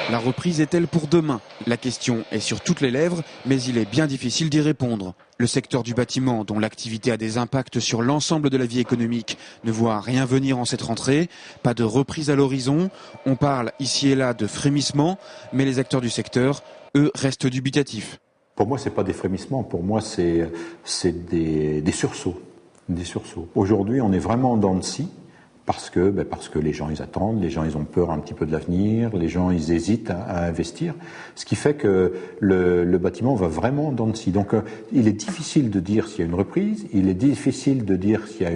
La reprise est-elle pour demain? La question est sur toutes les lèvres, mais il est bien difficile d'y répondre. Le secteur du bâtiment, dont l'activité a des impacts sur l'ensemble de la vie économique, ne voit rien venir en cette rentrée. Pas de reprise à l'horizon. On parle ici et là de frémissement, mais les acteurs du secteur, eux, restent dubitatifs. Pour moi, ce n'est pas des frémissements, pour moi, c'est des sursauts. Des sursauts. Aujourd'hui, on est vraiment en dents de scie. Parce que les gens ils attendent, les gens ils ont peur un petit peu de l'avenir, les gens ils hésitent à investir, ce qui fait que le bâtiment va vraiment en dents de scie. Donc il est difficile de dire s'il y a une reprise, il est difficile de dire s'il y a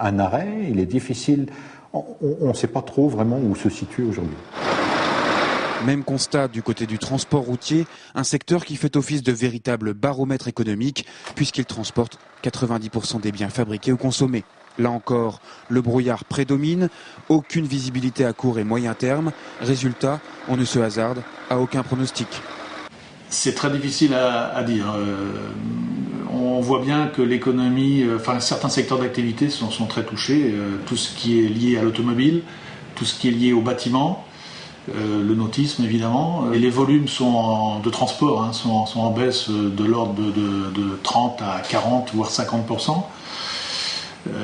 un arrêt, il est difficile, on ne sait pas trop vraiment où se situer aujourd'hui. Même constat du côté du transport routier, un secteur qui fait office de véritable baromètre économique puisqu'il transporte 90% des biens fabriqués ou consommés. Là encore, le brouillard prédomine, aucune visibilité à court et moyen terme. Résultat, on ne se hasarde à aucun pronostic. C'est très difficile à dire. On voit bien que l'économie, certains secteurs d'activité sont très touchés. Tout ce qui est lié à l'automobile, tout ce qui est lié au bâtiment, le nautisme évidemment. Et les volumes de transport sont en baisse de l'ordre de 30 à 40 voire 50%.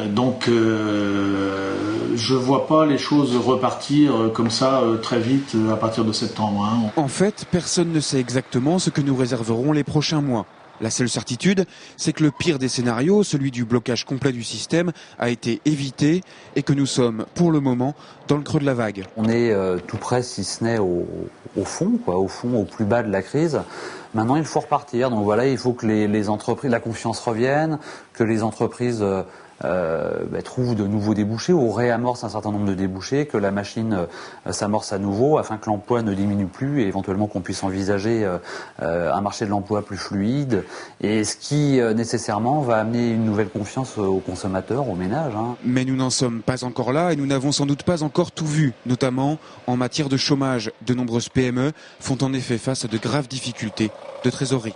Donc je vois pas les choses repartir comme ça très vite à partir de septembre. En fait, personne ne sait exactement ce que nous réserveront les prochains mois. La seule certitude, c'est que le pire des scénarios, celui du blocage complet du système, a été évité et que nous sommes, pour le moment, dans le creux de la vague. On est tout près, si ce n'est au fond, au plus bas de la crise. Maintenant, il faut repartir. Donc voilà, il faut que les entreprises, la confiance revienne, que les entreprises trouvent de nouveaux débouchés ou réamorcent un certain nombre de débouchés, que la machine s'amorce à nouveau afin que l'emploi ne diminue plus et éventuellement qu'on puisse envisager un marché de l'emploi plus fluide, et ce qui nécessairement va amener une nouvelle confiance aux consommateurs, aux ménages. Mais nous n'en sommes pas encore là et nous n'avons sans doute pas encore tout vu, notamment en matière de chômage. De nombreuses PME font en effet face à de graves difficultés de trésorerie.